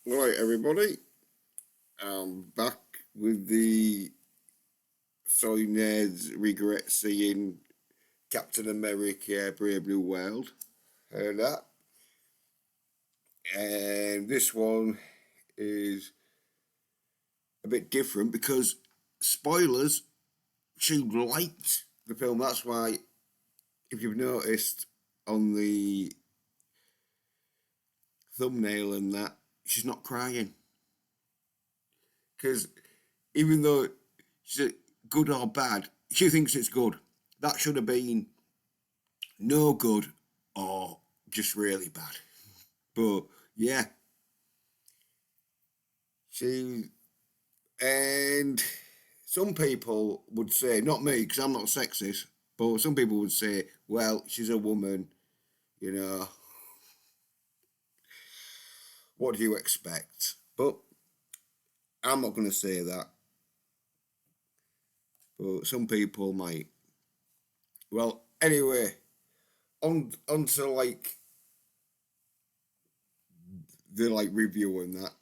Right, everybody. I'm back with the SOY nerds regret seeing Captain America Brave New World. Heard that. And this one is a bit different because spoilers, she liked the film. That's why, if you've noticed on the thumbnail and that, she's not crying. Because even though she's good or bad, she thinks it's good. That should have been no good or just really bad. But yeah, she and some people would say, not me because I'm not sexist, but some people would say, well, she's a woman, you know, what do you expect? But I'm not going to say that. But some people might. Well, anyway, on to like the like review and that.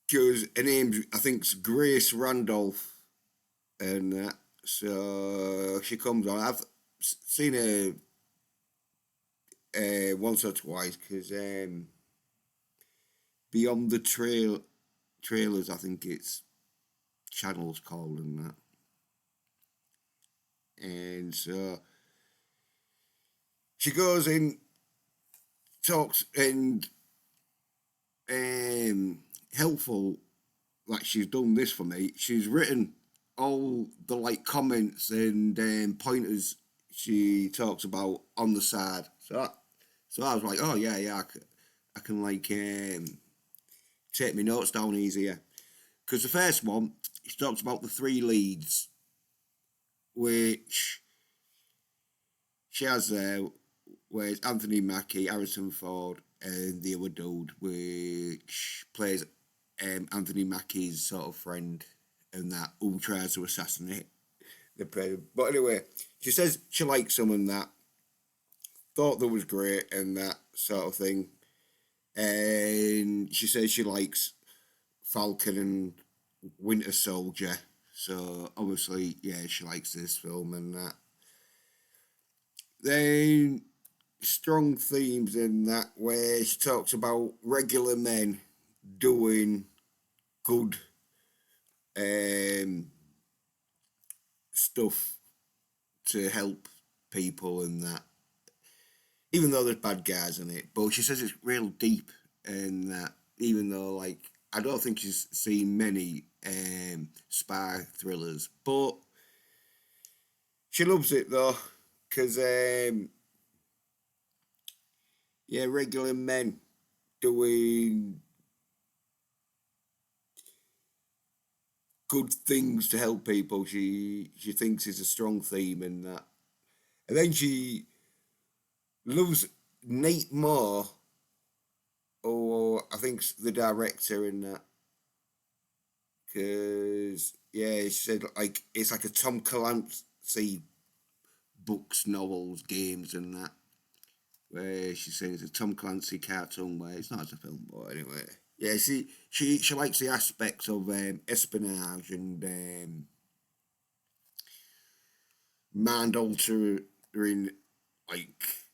Because her name's I think's Grace Randolph and that. So she comes on. I've seen her once or twice because beyond the trailers, I think it's channels called and that. And so she goes in, talks and helpful. Like she's done this for me. She's written all the like comments and pointers she talks about on the side. So I was like, oh yeah, I can like take my notes down easier. Because the first one, she talks about the three leads, which she has there, where it's Anthony Mackie, Harrison Ford, and the other dude, which plays Anthony Mackie's sort of friend, and that who tries to assassinate the president. But anyway, she says she likes him and that. Thought that was great and that sort of thing. And she says she likes Falcon and Winter Soldier. So obviously, yeah, she likes this film and that. Then strong themes in that where she talks about regular men doing good um, stuff to help people and that. Even though there's bad guys in it, but she says it's real deep and that. Even though like I don't think she's seen many spy thrillers, but she loves it though because yeah, regular men doing good things to help people. She thinks is a strong theme in that, and then she loves Nate Moore, or I think the director in that, because yeah, she said like it's like a Tom Clancy books, novels, games, and that. Where she says it's a Tom Clancy cartoon, where it's not as a film, but anyway, yeah, she likes the aspects of espionage and mind altering like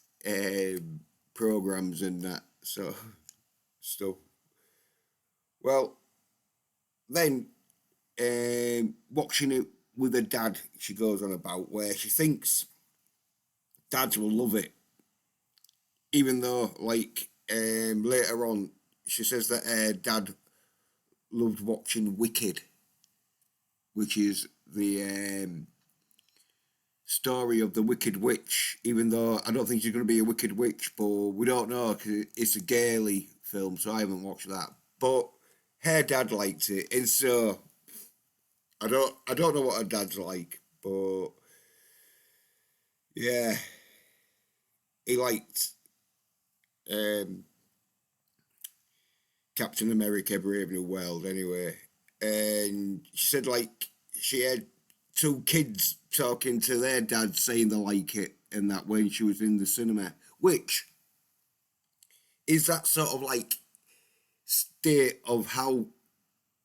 programs and that so stuff. Well, then watching it with her dad, she goes on about where she thinks dads will love it, even though like later on she says that her dad loved watching Wicked, which is the story of the Wicked Witch, even though I don't think she's going to be a Wicked Witch, but we don't know because it's a girly film, so I haven't watched that. But her dad liked it, and so I don't know what her dad's like, but yeah, he liked um, Captain America Brave New World anyway, and she said like she had two kids talking to their dad saying they like it and that when she was in the cinema, which is that sort of like state of how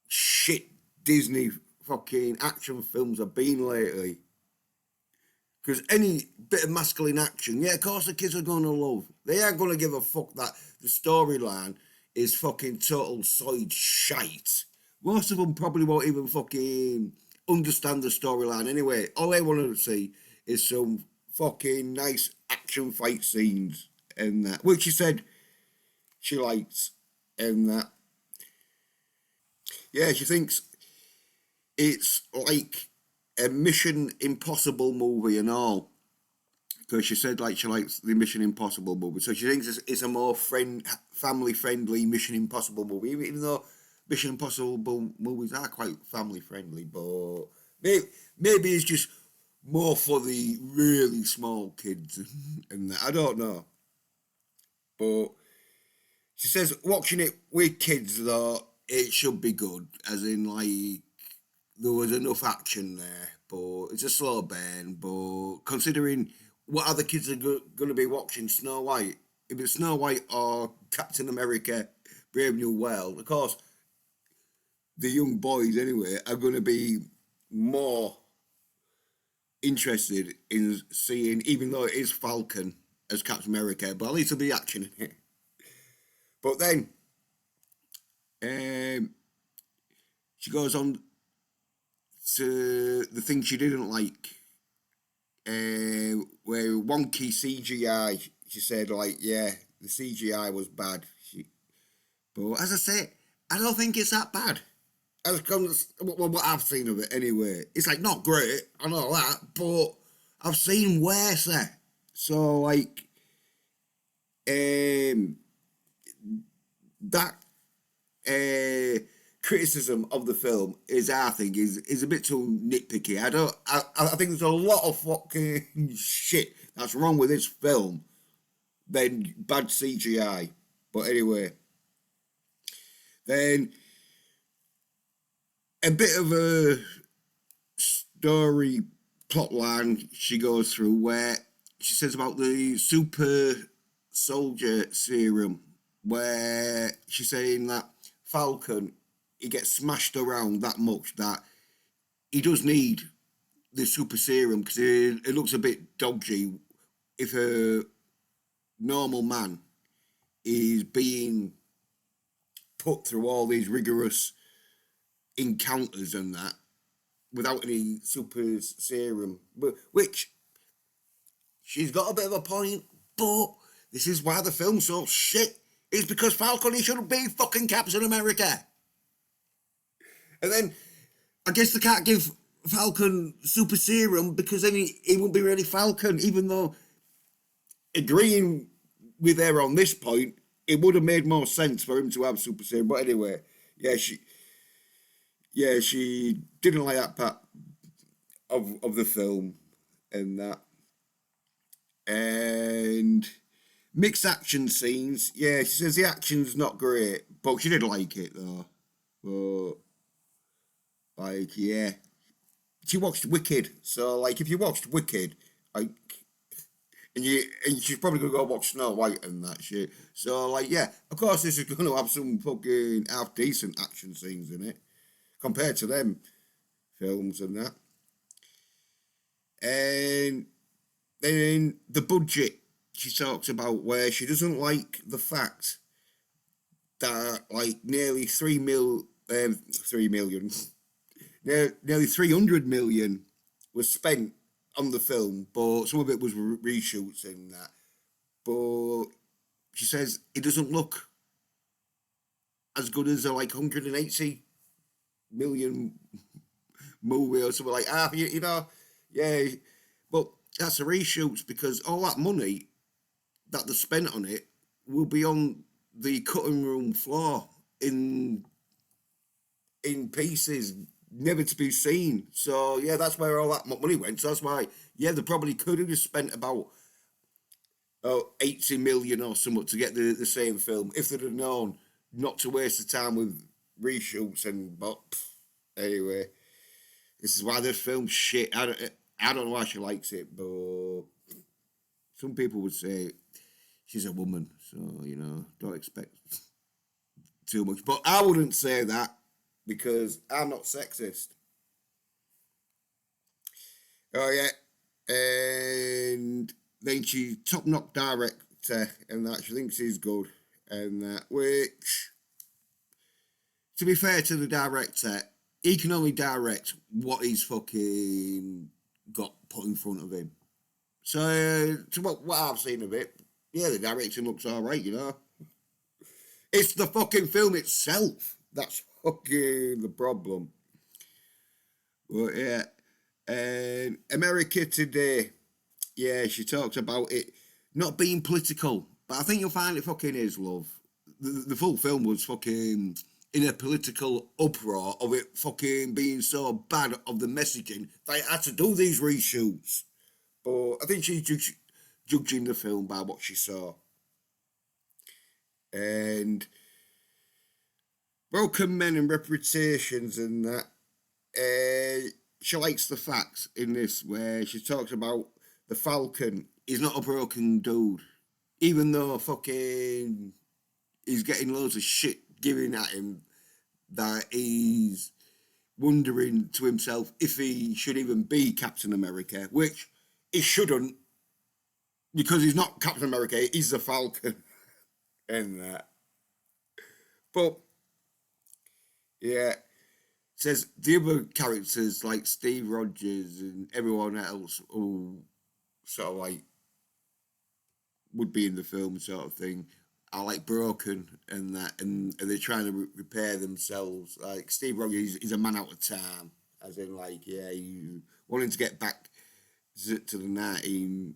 shit Disney fucking action films have been lately. Because any bit of masculine action, yeah, of course the kids are going to love. They aren't going to give a fuck that the storyline is fucking total side shite. Most of them probably won't even fucking understand the storyline anyway. All they want to see is some fucking nice action fight scenes and that, which she said she likes and that. Yeah, she thinks it's like a Mission Impossible movie and all. Because she said like she likes the Mission Impossible movie, so she thinks it's a more family friendly Mission Impossible movie. Even though Mission Impossible movies are quite family friendly, but maybe it's just more for the really small kids, and I don't know. But she says watching it with kids though, it should be good, as in like there was enough action there, but it's a slow burn. But considering what other kids are going to be watching, Snow White, if it's Snow White or Captain America Brave New World, of course, the young boys anyway are going to be more interested in seeing, even though it is Falcon as Captain America, but at least there'll be action in it. But then um, she goes on to the thing she didn't like, where wonky CGI. She said, like, yeah, the CGI was bad. But as I say, I don't think it's that bad. As comes, well, what I've seen of it anyway, it's like not great. I know that, but I've seen worse there. So like, that criticism of the film is, I think, is a bit too nitpicky. I think there's a lot of fucking shit that's wrong with this film than bad CGI. But anyway, then a bit of a story plotline she goes through where she says about the super soldier serum, where she's saying that Falcon, he gets smashed around that much that he does need the super serum because it looks a bit dodgy if a normal man is being put through all these rigorous encounters and that without any super serum, but which she's got a bit of a point, but this is why the film's so shit. It's because Falcon, he shouldn't be fucking Captain America. And then I guess they can't give Falcon super serum because then he won't be really Falcon, even though agreeing with her on this point, it would have made more sense for him to have super serum. But anyway, she didn't like that part of the film and that. And mixed action scenes. Yeah, she says the action's not great, but she did like it though. But like, yeah, she watched Wicked, so like, if you watched Wicked, like, and she's probably gonna go watch Snow White and that shit. So like, yeah, of course this is gonna have some fucking half decent action scenes in it compared to them films and that. And then the budget she talks about, where she doesn't like the fact that like nearly 3 million, nearly 300 million was spent on the film, but some of it was reshoots and that. But she says it doesn't look as good as a like 180 million movie or something like that. You know, yeah. But that's the reshoots because all that money that they spent on it will be on the cutting room floor in pieces never to be seen. So yeah, that's where all that money went. So that's why, yeah, they probably could have just spent about 80 million or something to get the same film if they'd have known not to waste the time with reshoots and, but anyway, this is why this film's shit. I don't know why she likes it, but some people would say she's a woman, so you know, don't expect too much. But I wouldn't say that because I'm not sexist. Oh yeah, and then she's top notch director, and that she thinks he's good, and that which, to be fair to the director, he can only direct what he's fucking got put in front of him. So, to what I've seen of it, yeah, the direction looks alright, you know. It's the fucking film itself that's fucking the problem. But yeah, and America Today, yeah, she talks about it not being political, but I think you'll find it fucking is, love. The full film was fucking in a political uproar of it fucking being so bad of the messaging they had to do these reshoots. But I think she's judging the film by what she saw. And broken men and reputations and that. She likes the facts in this, where she talks about the Falcon is not a broken dude, even though fucking he's getting loads of shit given at him, that he's wondering to himself if he should even be Captain America, which he shouldn't, because he's not Captain America, he's the Falcon and that. But yeah, says the other characters like Steve Rogers and everyone else who sort of like would be in the film sort of thing are like broken and that, and they're trying to repair themselves. Like Steve Rogers is a man out of time, as in like, yeah, you wanting to get back to the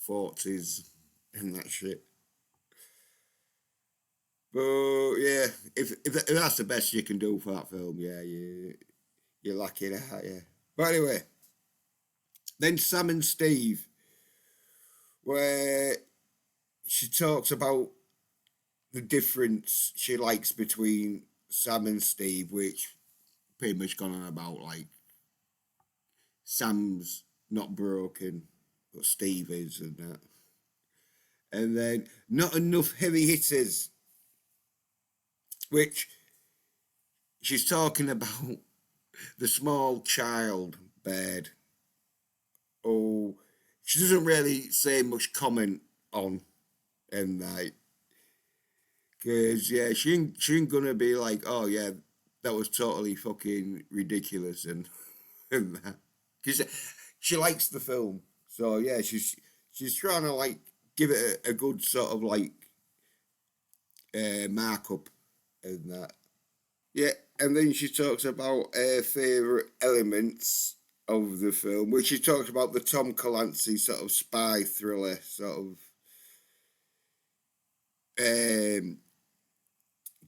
1940s and that shit. But yeah, if that's the best you can do for that film, yeah, you're lucky that, yeah. But anyway, then Sam and Steve, where she talks about the difference she likes between Sam and Steve, which pretty much gone on about like Sam's not broken, but Steve is and that. And then not enough heavy hitters, which she's talking about the small child Baird. Oh, she doesn't really say much comment on, and like, because yeah, she ain't gonna be like, oh yeah, that was totally fucking ridiculous and that, because she likes the film, so yeah, she's trying to like give it a good sort of like markup and that. Yeah, and then she talks about her favourite elements of the film, which she talks about the Tom Clancy sort of spy thriller sort of um,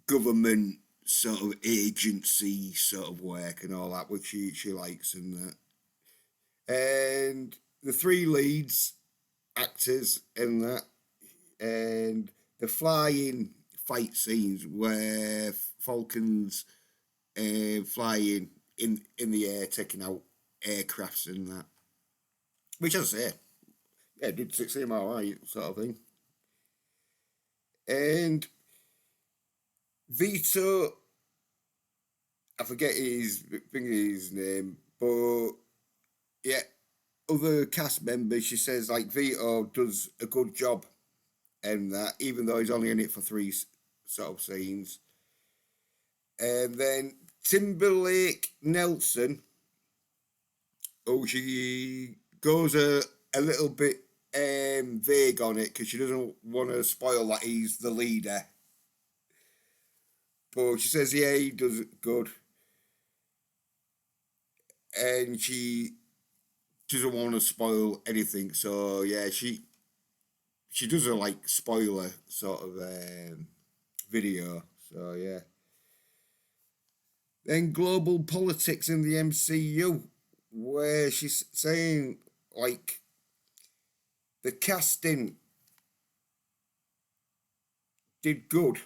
government sort of agency sort of work and all that, which she likes and that. And the three leads actors in that, and the flying fight scenes where Falcons flying in the air, taking out aircrafts and that. Which, as I say, yeah, did seem alright, sort of thing. And Vito, I forget his name, but yeah, other cast members, she says like Vito does a good job in that, even though he's only in it for three sort of scenes. And then Timberlake Nelson, oh, she goes a little bit vague on it because she doesn't want to spoil that he's the leader. But she says, yeah, he does it good. And she doesn't want to spoil anything. So, yeah, she does a like spoiler sort of video. So, yeah. Then global politics in the MCU, where she's saying like the casting did good,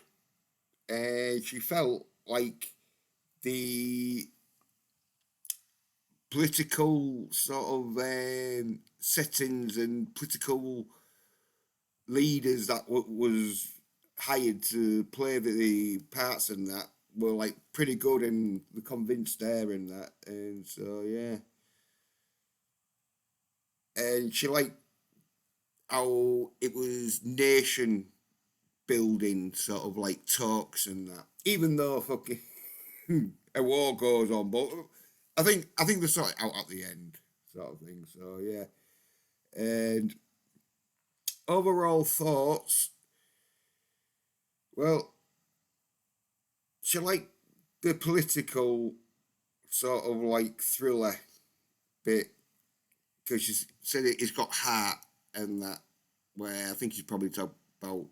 and she felt like the political sort of settings and political leaders that was hired to play the parts and that were like pretty good and were convinced there and that. And so yeah. And she liked how it was nation building sort of like talks and that. Even though fucking a war goes on, but I think they sort it out at the end, sort of thing. So yeah. And overall thoughts, well, she liked the political sort of like thriller bit because she said it's got heart and that. Where I think she's probably talked about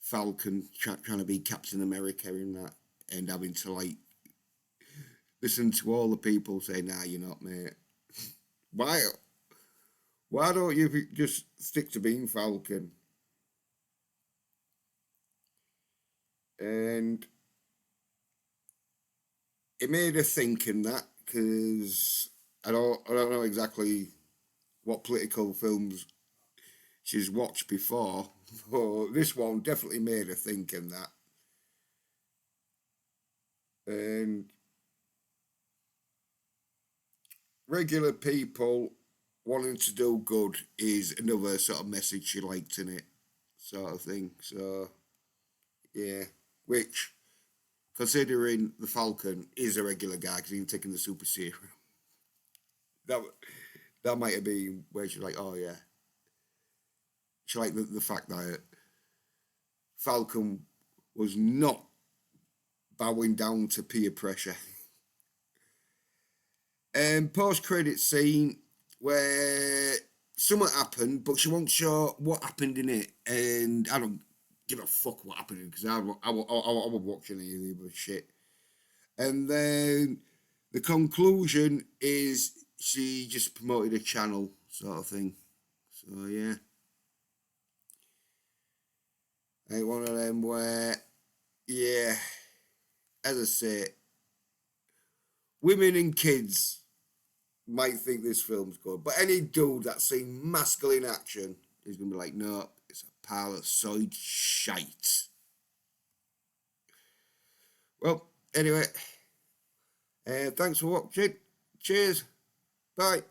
Falcon trying to be Captain America in that, and having to like listen to all the people say, "Nah, you're not, mate. Why? Why don't you just stick to being Falcon?" And it made her think in that because I don't know exactly what political films she's watched before, but this one definitely made her think in that. And regular people wanting to do good is another sort of message she liked in it, sort of thing. So yeah, which considering the Falcon is a regular guy because he's taking the super serum, that that might have been where she's like, oh yeah, she liked the fact that Falcon was not bowing down to peer pressure. And post credit scene where something happened, but she wasn't sure what happened in it, and I don't give a fuck what happened because I was watching any of the other shit. And then the conclusion is she just promoted a channel sort of thing. So yeah, ain't one of them where yeah, as I say, women and kids might think this film's good, but any dude that's seen masculine action is gonna be like, no, it's a pile of soy shite. Well, anyway, thanks for watching. Cheers. Bye.